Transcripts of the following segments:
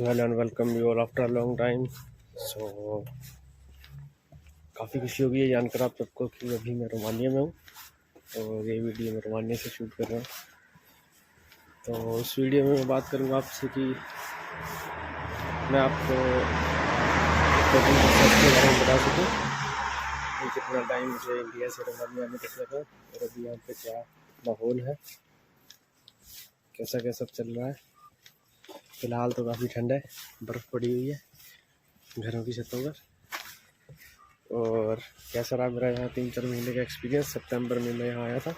So hello and welcome you all after long time. So काफ़ी खुशी होगी ये जानकर आप सबको कि अभी मैं रोमानिया में हूँ और ये वीडियो मैं रोमानिया से शूट कर रहा हूँ। तो इस वीडियो में मैं बात करूँगा आपसे कि मैं आपको कोचिंग प्रोसेस के बारे में बता सकूँ कि कितना टाइम मुझे इंडिया से रोमानिया में तक लगा और अभी यहाँ पे क्या माहौल है, कैसा क्या सब चल रहा है। फ़िलहाल तो काफ़ी ठंड है, बर्फ़ पड़ी हुई है घरों की छतों पर। और कैसा रहा मेरा यहाँ 3-4 महीने का एक्सपीरियंस। सितंबर में मैं यहाँ आया था,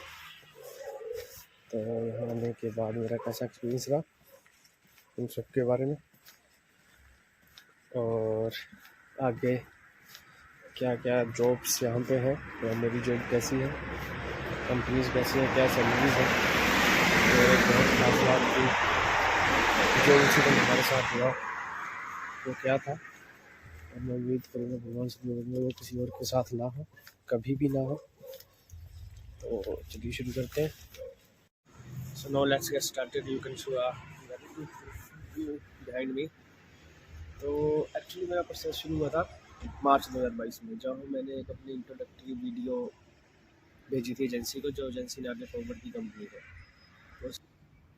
तो यहाँ आने के बाद मेरा कैसा एक्सपीरियंस रहा उन सब के बारे में, और आगे क्या क्या जॉब्स यहाँ पे हैं या मेरी जॉब कैसी है, कंपनीज कैसी हैं, क्या सैलरीज है। और एक बहुत खास बात थी जो इंसिडेंट हमारे साथ हुआ वो क्या था, और मैं उम्मीद करूँगा भगवान से वो किसी और के साथ ना हो, कभी भी ना हो। तो चलिए शुरू करते हैं। So now let's get started. You can show a very good view behind me. तो एक्चुअली मेरा प्रोसेस शुरू हुआ था मार्च 2022 में, जब मैंने एक अपनी इंट्रोडक्टरी वीडियो भेजी थी एजेंसी को, जो एजेंसी ने आगे फॉरवर्ड की कंपनी को।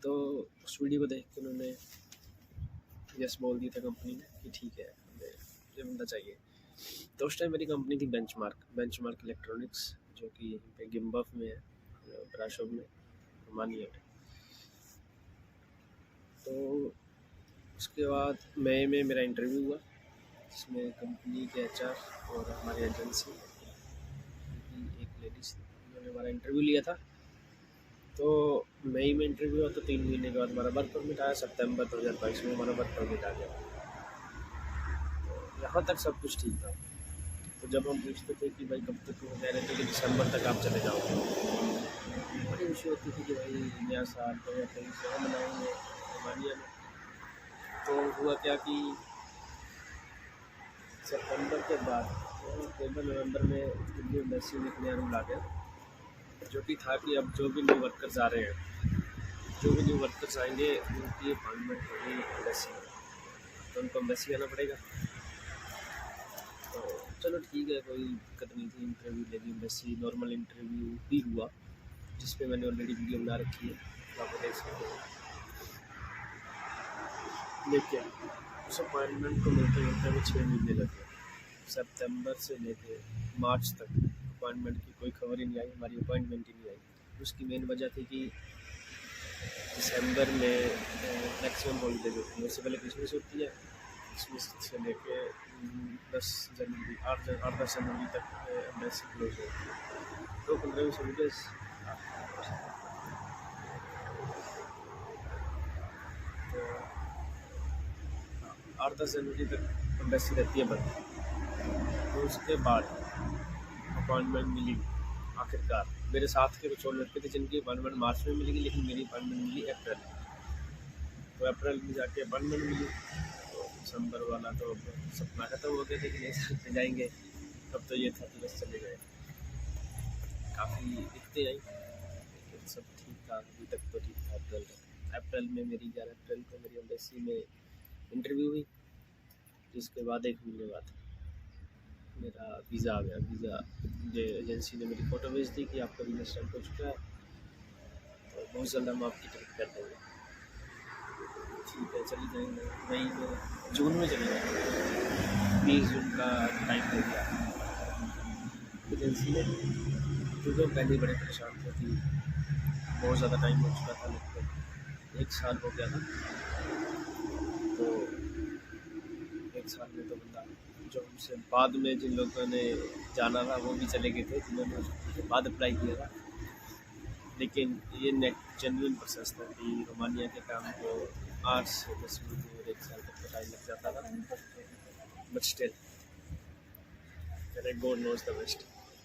तो उस वीडियो को देख के उन्होंने यस बोल दिया था कंपनी ने कि ठीक है हमें ये बंदा चाहिए। तो उस टाइम मेरी कंपनी थी बेंचमार्क इलेक्ट्रॉनिक्स, जो कि यहीं पे गिम्बफ में है, ब्राशोव में, रोमानिया में। तो उसके बाद मई में मेरा इंटरव्यू हुआ, जिसमें कंपनी के एचआर और हमारी एजेंसी की एक लेडीज उन्होंने हमारा इंटरव्यू लिया था। तो मई में इंटरव्यू हुआ, तो 3 महीने के बाद हमारा वर्क परमिट आया। सितंबर 2022 में हमारा वर्क परमिट आ गया। तो यहाँ तक सब कुछ ठीक था। तो जब हम पूछते थे कि भाई कब तक, वो कह रहे थे कि दिसंबर तक आप चले जाओगे। बड़ी खुशी होती थी कि भाई नया साल 2023 से हम मनाएंगे रोमानिया में। तो हुआ क्या कि सितंबर के बाद अक्टूबर नवंबर में दिल्ली एम्बेसी में एक नया रूल आ गया, जो कि था कि अब जो भी न्यू वर्कर्स आ रहे हैं, जो भी न्यू वर्कर्स आएंगे उनकी अपॉइंटमेंट होगी एम्बेसी में, तो उनको एम्बेसी आना पड़ेगा। तो चलो ठीक है, कोई दिक्कत नहीं थी। इंटरव्यू ले ली एम्बेसी, नॉर्मल इंटरव्यू भी हुआ, जिस पे मैंने ऑलरेडी वीडियो बना रखी है, आप देख सकते हो। लेकिन उस अपॉइंटमेंट को मिलते मिलते हमें 6 महीने लगे। सितंबर से लेके मार्च तक अपॉइंटमेंट की कोई खबर ही नहीं आई, हमारी अपॉइंटमेंट ही नहीं आई। उसकी मेन वजह थी कि दिसंबर में मैक्सिमम हॉलीडेज होती है, उससे पहले क्रिसमस होती है। क्रिसमस से लेके 10 जनवरी 8-10 जनवरी तक एम्बेसी क्लोज होती है। तो 15-20 हॉलीडेज 8-10 जनवरी तक एम्बेसी रहती है बंद। तो उसके बाद अपॉइंटमेंट मिली आखिरकार। मेरे साथ के कुछ और लड़के थे जिनकी अपॉइंटमेंट मार्च में मिलेगी, लेकिन मेरी अपॉइंटमेंट मिली अप्रैल में। तो अप्रैल में जाके अपॉइंटमेंट मिली। तो दिसंबर वाला तो सपना खत्म हो गया था कि नए साल पे जाएंगे। तब तो ये था कि बस चले गए। काफ़ी दिक्कतें आई, लेकिन सब ठीक था अभी तक, तो ठीक था। अप्रैल में मेरी 11 अप्रैल को मेरी एम्बेसी में इंटरव्यू हुई, जिसके बाद 1 महीने बाद मेरा वीज़ा आ गया। वीज़ा एजेंसी ने मेरी फ़ोटो भेज दी कि आपका वीज़ा स्टैम्प हो चुका है, तो बहुत जल्द हम आपकी टिकट कर देंगे। ठीक है, चली जाएंगे। मई में, जून में चले जाएंगे। 20 जून का टाइम हो गया एजेंसी ने। तो पहले बड़े परेशान थे कि बहुत ज़्यादा टाइम हो चुका था, लगभग 1 साल हो गया था। तो 1 साल में तो बंदा, जो हमसे बाद में जिन लोगों ने जाना था वो भी चले गए थे, जिन्होंने बाद अप्लाई किया था। लेकिन ये जेन्युइन प्रोसेस था कि रोमानिया के काम को 8 से 10 महीने और 1 साल तक का टाइम लग जाता था। But still God knows the best,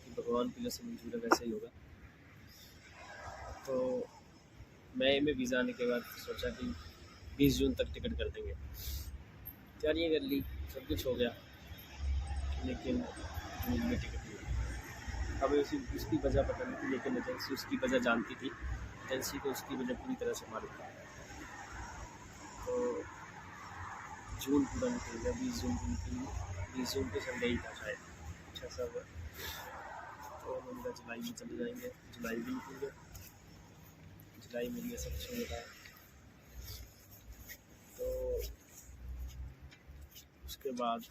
कि भगवान की जैसे मंजूर है वैसे ही होगा। तो मई में वीज़ा आने के बाद सोचा कि 20 जून तक टिकट कर देंगे। तैयारियाँ कर ली, सब कुछ हो गया, लेकिन जून में टिकट नहीं हुई। हमें उसकी वजह पता नहीं थी, लेकिन एजेंसी उसकी वजह जानती थी। एजेंसी को उसकी वजह पूरी तरह से मालूम था। तो जून पूरा निकल गया, 20 जून को निकल गया, 20 जून को संडे ही था शायद, अच्छा सा हुआ। तो उन्होंने कहा जुलाई में चले जाएंगे, जुलाई भी निकल गया, जुलाई में ये सब शुरू होता है। तो उसके बाद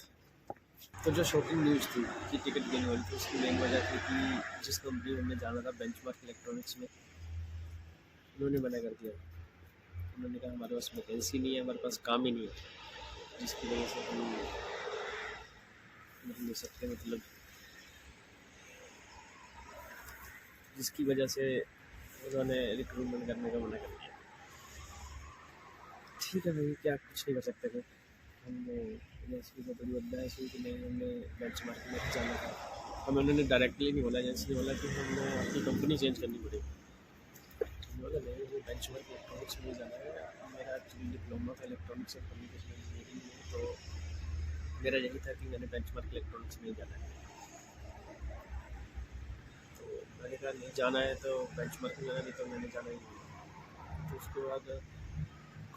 तो जो शॉकिंग न्यूज़ थी कि टिकट गेने वाली थी, उसकी मेन वजह थी कि जिस कंपनी में हमें जाना था बेंचमार्क इलेक्ट्रॉनिक्स में, उन्होंने मना कर दिया। उन्होंने कहा हमारे पास वैकेंसी नहीं है, हमारे पास काम ही नहीं है, जिसकी वजह से हम नहीं ले सकते, मतलब जिसकी वजह से उन्होंने रिक्रूटमेंट करने का मना कर दिया। ठीक है भाई, क्या कुछ नहीं कर सकते थे। हमने एजेंसी को बड़ी बदमाश हुई कि नहीं, हमने बेंचमार्क में जाना था। हमें उन्होंने डायरेक्टली नहीं बोला, एजेंसी ने बोला कि हमें अपनी कंपनी चेंज करनी पड़ेगी। बोला नहीं, मुझे बेंचमार्क इलेक्ट्रॉनिक्स में जाना है, मेरा एक्चुअली डिप्लोमा था इलेक्ट्रॉनिक्स और कम्युनिकेशन इंजीनियरिंग में, तो मेरा यही था कि मैंने बेंचमार्क इलेक्ट्रॉनिक्स में ही जाना है। तो मैंने कहा नहीं जाना है तो बेंचमार्क में जाना, नहीं तो मैंने जाना ही नहीं। तो उसके बाद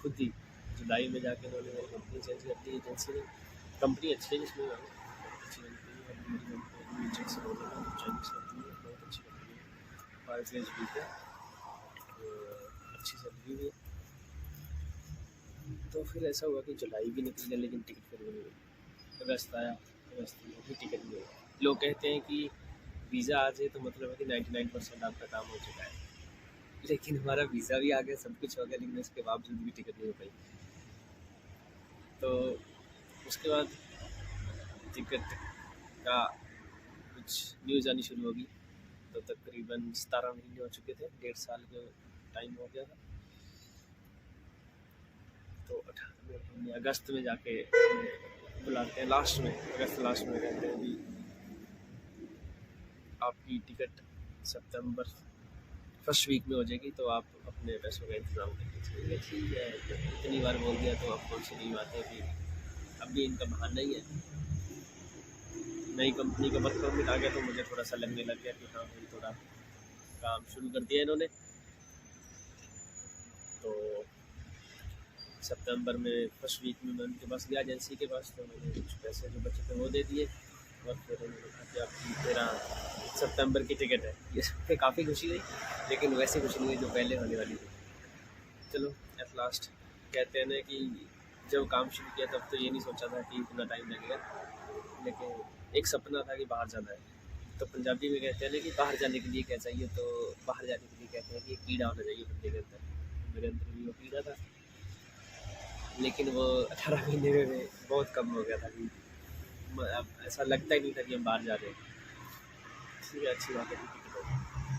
खुद ही जुलाई में जाके उन्होंने मेरी कंपनी चेंज कर दी एजेंसी ने। कंपनी अच्छी है जिसमें बहुत अच्छी कंपनी है, मेरी कंपनी से चाइनीज़ कंपनी है, बहुत अच्छी कंपनी है, 5 एज भी है, अच्छी सैलरी भी है। तो फिर ऐसा हुआ कि जुलाई भी निकल गया लेकिन टिकट फिर भी नहीं हुई। अगस्त आया, अगस्त में भी टिकट नहीं हुई। लोग कहते हैं कि वीज़ा आ जाए तो मतलब है कि 99% आपका काम हो चुका है, लेकिन हमारा वीज़ा भी आ गया, सब कुछ हो गया, लेकिन उसके बावजूद भी टिकट नहीं हो पाई। तो उसके बाद टिकट का कुछ न्यूज़ आनी शुरू होगी, तो तकरीबन 17 महीने हो चुके थे, 1.5 साल का टाइम हो गया था। तो 18 अगस्त में जाके बुलाते हैं, लास्ट में, अगस्त लास्ट में कहते हैं कि आपकी टिकट सितंबर फर्स्ट वीक में हो जाएगी, तो आप अपने पैसों का इंतज़ाम कर लीजिए। ठीक है, इतनी बार बोल दिया तो अब कौन सी नई बात है कि अब भी इनका बहाना ही है। नई कंपनी का वर्क परमिट आ गया तो मुझे थोड़ा सा लगने लग गया कि हाँ भाई थोड़ा काम शुरू कर दिया इन्होंने। तो सितंबर में फर्स्ट वीक में मैं उनके पास गया एजेंसी के पास, तो मैंने कुछ पैसे जो बचे थे वो दे दिए, और फिर उन्होंने कहा कि आपकी 13 सितंबर की टिकट है। ये सुन के काफ़ी खुशी हुई, लेकिन वैसे खुशी नहीं हुई जो पहले होने वाली थी। चलो एट लास्ट, कहते हैं ना कि जब काम शुरू किया तब तो ये नहीं सोचा था कि इतना टाइम लगेगा, लेकिन एक सपना था कि बाहर जाना है। तो पंजाबी में कहते हैं ना कि बाहर जाने के लिए क्या चाहिए, तो बाहर जाने के लिए कहते हैं कि कीड़ा होना चाहिए बंदे के अंदर। मेरे अंदर भी वो कीड़ा था, लेकिन वो 18 महीने में बहुत कम हो गया था कि अब ऐसा लगता ही नहीं था कि हम बाहर जा रहे हैं। ठीक है, अच्छी बात है कि टिकट हो।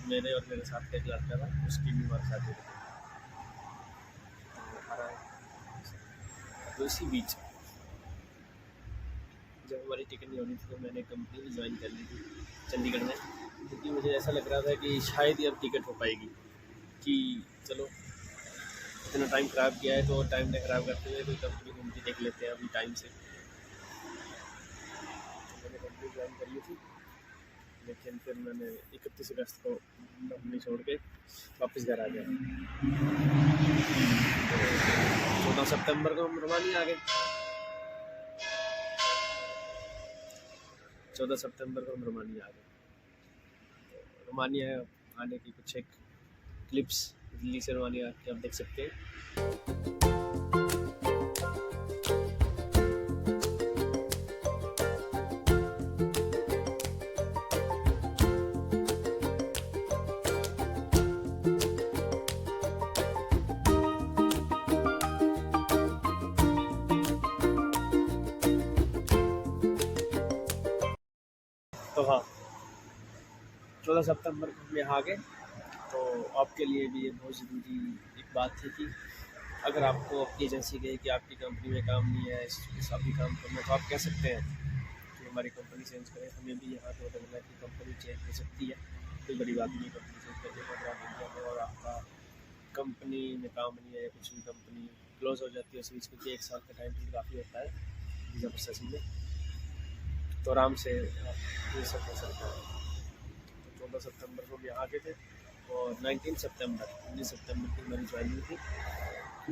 मेरे और मेरे साथ का एक लड़का था, उसकी भी हमारे साथ टिकट है। तो इसी बीच जब हमारी टिकट नहीं होनी थी तो मैंने कंपनी भी ज्वाइन कर ली थी चंडीगढ़ में, क्योंकि मुझे ऐसा लग रहा था कि शायद ही अब टिकट हो पाएगी, कि चलो इतना टाइम ख़राब किया है तो टाइम नहीं ख़राब करते हुए कोई कंपनी घूमती देख लेते हैं अभी टाइम से। तो मैंने कंपनी ज्वाइन कर ली थी, लेकिन फिर मैंने 31 अगस्त को कंपनी छोड़ के वापस घर आ गया। तो 14 सितंबर को हम रोमानिया आ गए। 14 सितंबर को हम रोमानिया आ गए। तो रोमानिया आने की कुछ एक क्लिप्स दिल्ली से रोमानिया के आप देख सकते हैं। तो हाँ, 14 सितंबर को हम यहाँ आ गए। तो आपके लिए भी ये बहुत ज़रूरी एक बात थी कि अगर आपको अपनी एजेंसी कहे कि आपकी कंपनी में काम नहीं है, इस अभी काम करना, तो आप कह सकते हैं कि हमारी कंपनी चेंज करें। हमें भी यहाँ तो लगना है कि कंपनी चेंज हो सकती है, कोई बड़ी बात नहीं है कंपनी चेंज करने का। अगर आप इंडिया में और आपका कंपनी में काम नहीं है, कुछ भी कंपनी क्लोज हो जाती है उस बीच, क्योंकि 1 साल का टाइम पीरियड काफ़ी होता है वीज़ा प्रोसेसिंग में, तो आराम से ये सब हो सकता है। तो 14 सितंबर को हम यहाँ आगे थे, और 19 सितंबर की हमारी ज्वाइनिंग थी।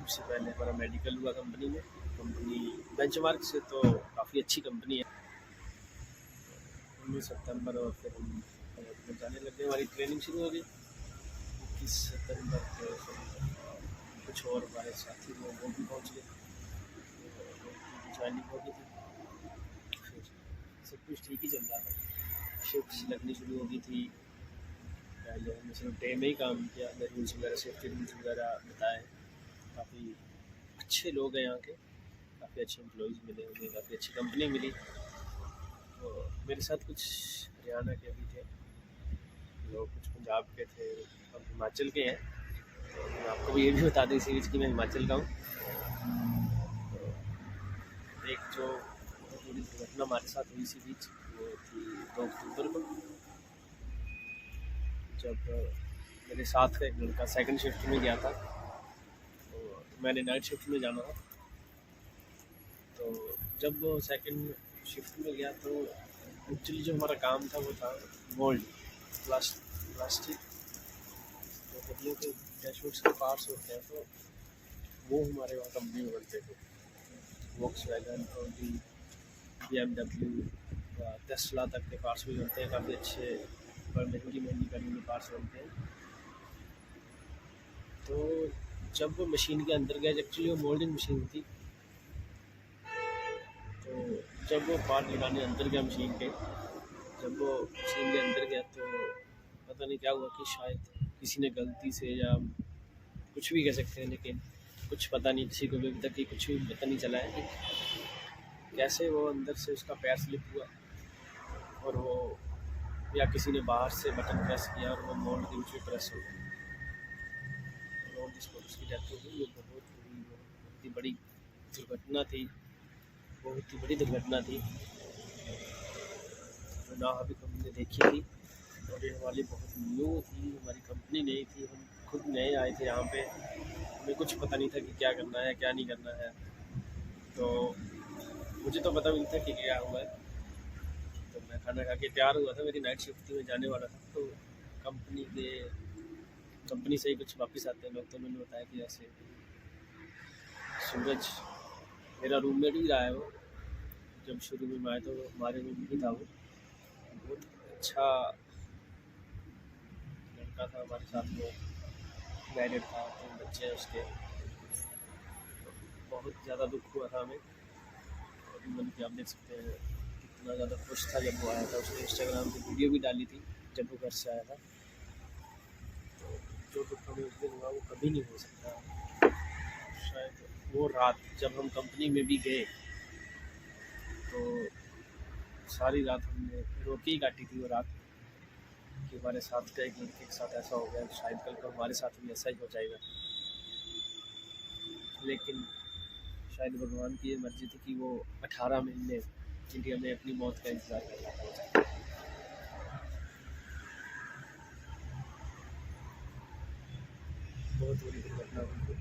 उससे पहले हमारा मेडिकल हुआ कंपनी में, कंपनी बेंचमार्क से तो काफ़ी अच्छी कंपनी है। 19 सितंबर और फिर हम जाने लगे, हमारी ट्रेनिंग शुरू हो गई 21 सितंबर को। कुछ और हमारे साथी वो भी पहुँच गए, ज्वाइनिंग हो गई थी। फिर सब कुछ ठीक ही चल रहा था, शिफ्ट्स लगनी शुरू हो गई थी। पहले हमने सिर्फ डे में ही काम किया, हमने रूल्स वगैरह, सेफ्टी रूल्स वगैरह बताए। काफ़ी अच्छे लोग हैं यहाँ के, काफ़ी अच्छे एम्प्लॉयज़ मिले मुझे, काफ़ी अच्छी कंपनी मिली। तो मेरे साथ कुछ हरियाणा के भी थे लोग, कुछ पंजाब के थे और हिमाचल के हैं। तो मैं आपको भी ये भी बता दें इसी बीच कि मैं हिमाचल का हूँ। तो एक जो थोड़ी दुर्घटना हमारे साथ हुई इसी बीच, वो थी 2 अक्टूबर को, जब मेरे साथ का एक लड़का सेकंड शिफ्ट में गया था। तो मैंने नाइट शिफ्ट में जाना था। तो जब वो सेकंड शिफ्ट में गया तो एक्चुअली जो हमारा काम था वो था मोल्ड, प्लास्टिक, तो गड्डियों के डैशबोर्ड्स के पार्ट्स होते हैं, तो वो हमारे वहाँ कंपनी में बनते थे। वॉक्सवैगन, ऑडी, BMW, टेस्ला तक के पार्ट्स भी बनते हैं, काफ़ी अच्छे पर महंगी कंपनी में पार्ट्स बनते हैं। तो जब वो मशीन के अंदर गया, एक्चुअली वो मोल्डिंग मशीन थी, तो जब वो पार्ट लगाने अंदर गया मशीन के, जब वो मशीन के अंदर गया तो पता नहीं क्या हुआ कि शायद किसी ने गलती से, या कुछ भी कह सकते हैं, लेकिन कुछ पता नहीं, किसी को भी अभी तक कि कुछ भी पता नहीं चला है कि कैसे वो अंदर से उसका पैर स्लिप हुआ और वो, या किसी ने बाहर से बटन प्रेस किया और वो मोल्ड के बीच में प्रेस हो गया और जिसको उसकी डेथ हो गई। ये बहुत ही बड़ी दुर्घटना थी, बहुत ही बड़ी दुर्घटना थी जो ना अभी हमने देखी थी। और ये हमारी बहुत न्यू थी, हमारी कंपनी नई थी, हम खुद नए आए थे यहाँ पे, हमें कुछ पता नहीं था कि क्या करना है क्या नहीं करना है। तो मुझे तो पता भी नहीं था कि क्या हुआ है। तो मैं खाना खा के तैयार हुआ था, मेरी नाइट शिफ्ट थी, मैं जाने वाला था। तो कंपनी से ही कुछ वापस आते हैं लोग, तो मैंने बताया कि ऐसे सूरज मेरा रूममेट भी रहा है। वो जब शुरू में आया तो हमारे रूम ही था। वो बहुत अच्छा लड़का था हमारे साथ, वो मैरिड था, 3 बच्चे हैं उसके। बहुत ज़्यादा दुख हुआ था हमें, और मन की आप देख सकते हैं कितना ज़्यादा खुश था जब वो आया था। उसने इंस्टाग्राम पे वीडियो भी डाली थी जब वो घर से आया था। तो जो दुख हमें उस दिन हुआ वो कभी नहीं हो सकता। शायद वो रात जब हम कंपनी में भी गए तो सारी रात हमने रोके ही काटी थी वो रात, कि हमारे साथ का एक लड़के के साथ ऐसा हो गया, शायद कल को हमारे साथ भी ऐसा ही हो जाएगा। लेकिन शायद भगवान की ये मर्जी थी कि वो 18 महीने इंडिया में अपनी मौत का इंतज़ार कर रहा था। बहुत बड़ी दुर्घटना हुई।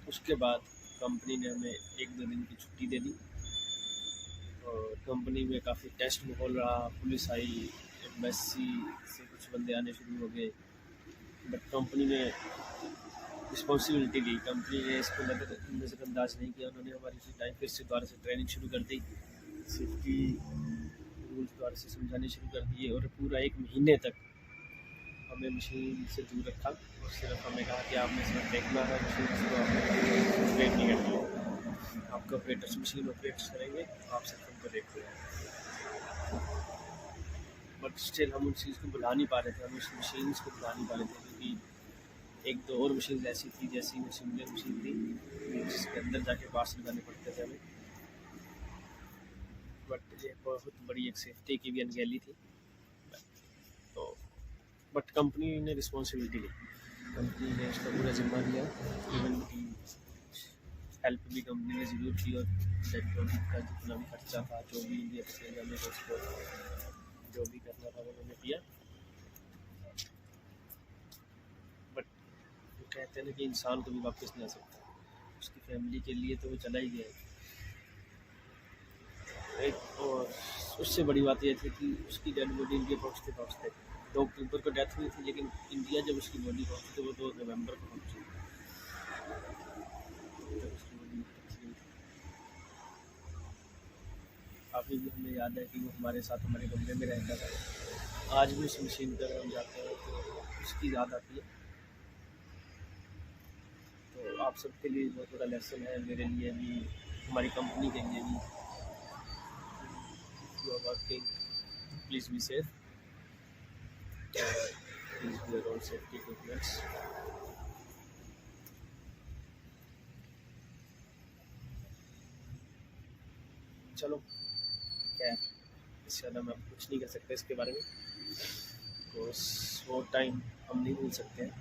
उसके बाद कंपनी ने हमें 1-2 दिन की छुट्टी दे दी और कंपनी में काफ़ी टेस्ट माहौल रहा। पुलिस आई, एम्बेसी से कुछ बंदे आने शुरू हो गए, बट कंपनी ने रिस्पॉन्सिबिलिटी ली। कंपनी ने इसको नज़रअंदाज नहीं किया, उन्होंने हमारी उसी टाइम फिर से दोबारा से ट्रेनिंग शुरू कर दी, सेफ्टी रूल्स दोबारा से समझाने शुरू कर दिए, और पूरा 1 महीने तक हमें मशीन से दूर रखा और सिर्फ हमें कहा कि आपने सिर्फ देखना है, मशीन को आपने ऑपरेट नहीं करनी है। आपके ऑपरेटर्स मशीन ऑपरेट करेंगे, आप सिर्फ उनको देखते हैं। बट स्टिल हम उस चीज़ को बुला नहीं पा रहे थे, हम उस मशीन को बुला नहीं पा रहे थे, क्योंकि 1-2 और मशीन ऐसी थी जैसी सिमिलर मशीन थी जिसके अंदर जाके पार्ट्स लगाने पड़ते थे हमें। बट ये बहुत बड़ी एक सेफ्टी की भी अनगहली थी। तो बट कंपनी ने रिस्पॉन्सिबिलिटी ली, कंपनी ने उसका पूरा जिम्मा लिया। इवन की हेल्प भी कंपनी ने ज़रूर की, और डेड बॉडी का जितना भी खर्चा था, जो भी इंडिया से जाने का उसको जो भी करना था उन्होंने किया। बट वो कहते हैं ना कि इंसान कभी वापस नहीं आ सकता, उसकी फैमिली के लिए तो वो चला ही गया। एक और उससे बड़ी बात यह थी कि उसकी डेड बॉडी इंडिया पहुँचते 2 अक्टूबर को डेथ हुई थी, लेकिन इंडिया जब उसकी बॉडी पहुंची तो वो 2 नवंबर को पहुंची। तब उसकी बॉडी पहुंची गई थी। अभी भी हमें याद है कि वो हमारे साथ हमारे कमरे में रहता था। आज भी उस मशीन पर हम जाते हैं तो उसकी याद आती है। तो आप सबके लिए बहुत बड़ा लेसन है, मेरे लिए भी, हमारी कंपनी के लिए भी। You are working, please be safe, please wear all safety equipments. चलो खैर, इससे ज़्यादा मैं कुछ नहीं कर सकता इसके बारे में, बिकॉज वो टाइम हम नहीं भूल सकते हैं।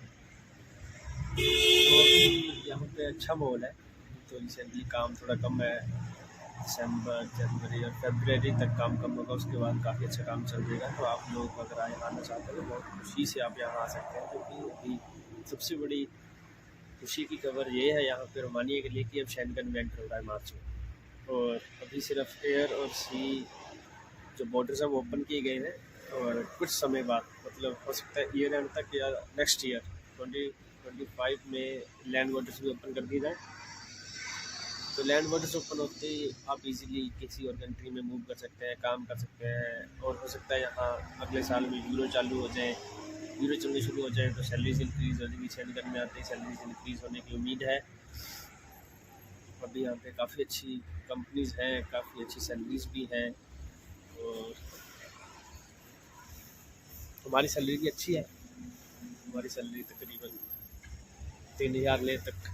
तो अभी यहाँ पे अच्छा माहौल है, तो रिसेंटली काम थोड़ा कम है। दिसंबर, जनवरी और फरवरी तक काम कम होगा, उसके बाद काफ़ी अच्छा काम चल जाएगा। तो आप लोग अगर यहाँ आना चाहते हैं तो बहुत खुशी से आप यहाँ आ सकते हैं, क्योंकि अभी सबसे बड़ी खुशी की खबर ये है यहाँ पे रोमानिया के लिए कि अब शेंगन में एंटर हो रहा है मार्च में। और अभी सिर्फ एयर और सी जो बॉर्डर्स हैं वो ओपन किए गए हैं, और कुछ समय बाद, मतलब हो सकता है ईयर एंड तक या नेक्स्ट ईयर 2025 में लैंड बॉर्डर्स भी ओपन कर दी जाए। तो लैंड बॉर्डर्स ओपन होते ही आप इजीली किसी और कंट्री में मूव कर सकते हैं, काम कर सकते हैं। और हो सकता है यहाँ अगले साल में यूरो चालू हो जाए, यूरो चलने शुरू हो जाए तो सैलरीज इंक्रीज़ हो जाएगी। शेंगन में आते ही सैलरीज इंक्रीज़ होने की उम्मीद है। अभी यहाँ पे काफ़ी अच्छी कंपनीज़ हैं, काफ़ी अच्छी सैलरीज भी हैं, और हमारी सैलरी भी अच्छी है। हमारी सैलरी तकरीबन 3000 ले तक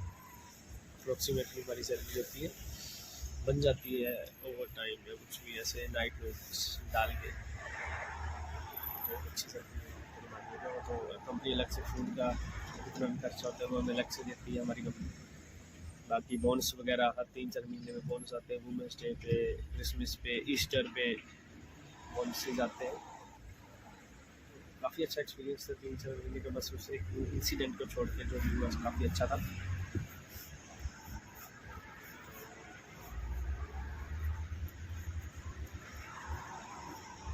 अप्रोक्सीमेटली हमारी सैलरी होती है, बन जाती है ओवर टाइम या कुछ भी ऐसे नाइट में डाल के। तो अच्छी सैलरी है। तो कंपनी अलग से फूड का जितना भी खर्चा होता है वो हमें अलग से देती है हमारी कंपनी। बाकी बोनस वगैरह हर 3-4 महीने में बोनस आते हैं। वुमेंस डे पे, क्रिसमस पे, ईस्टर पे बोनसेज आते हैं। काफ़ी अच्छा एक्सपीरियंस था 3-4 महीने का। बस उस एक इंसिडेंट को छोड़ के जो भी हुआ काफ़ी अच्छा था।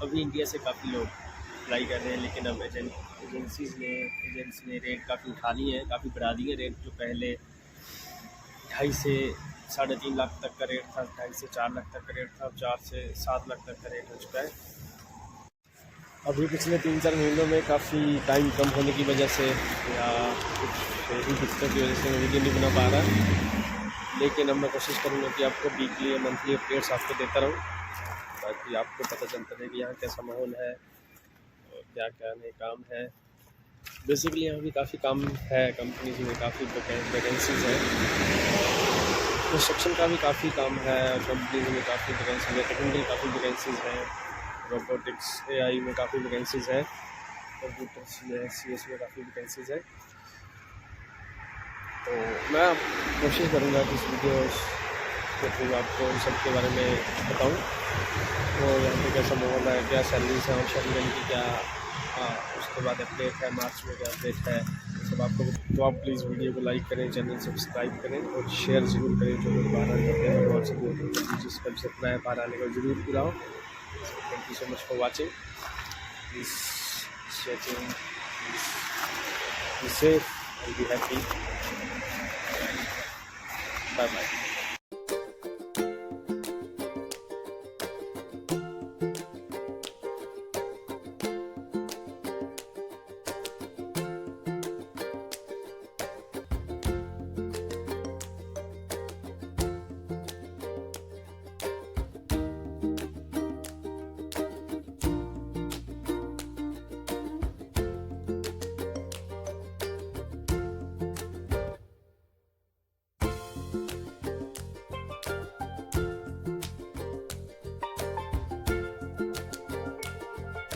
अभी इंडिया से काफ़ी लोग अप्लाई कर रहे हैं, लेकिन अब एजेंसी ने रेट काफ़ी उठा ली है, काफ़ी बढ़ा दी है रेट। जो पहले 2.5 से 3.5 लाख तक का रेट था, 2.5 से 4 लाख तक का रेट था, अब 4 से 7 लाख तक का रेट हो चुका है। अभी पिछले 3-4 महीनों में काफ़ी टाइम कम होने की वजह से या कुछ ऐसी दिक्कत की वजह से मैं वीडियो नहीं बना पा रहा, लेकिन अब मैं कोशिश करूँगा कि आपको वीकली या मंथली अपडेट्स आपको देता रहूँ, ताकि आपको पता चलता रहे कि यहाँ कैसा माहौल है और क्या क्या नए काम है। बेसिकली यहाँ भी काफ़ी काम है, कंपनीज में काफ़ी वैकेंसीज है। कंस्ट्रक्शन का भी काफ़ी काम है, कंपनीज में काफ़ी वैकेंसीज है, टेक्निकल काफ़ी वैकेंसीज हैं, रोबोटिक्स AI में काफ़ी वैकेंसीज है, कंप्यूटर्स में CS में काफ़ी वैकेंसीज है। तो मैं कोशिश करूँगा कि इस वीडियो के थ्रू आपको इन सब के बारे में बताऊँ, और यहाँ पे कैसा माहौल है, क्या सैलरीज है, और शेंगन की क्या उसके बाद अपडेट है, मार्च में क्या अपडेट है, सब आपको। तो आप प्लीज़ वीडियो को लाइक करें, चैनल सब्सक्राइब करें और शेयर ज़रूर करें। जो लोग बाहर आते हैं और सपोर्ट करें, जिसका भी सपना है बाहर आने का ज़रूर पूरा हो। Thank you so much for watching. Please stay tuned, be safe and be happy. Bye bye.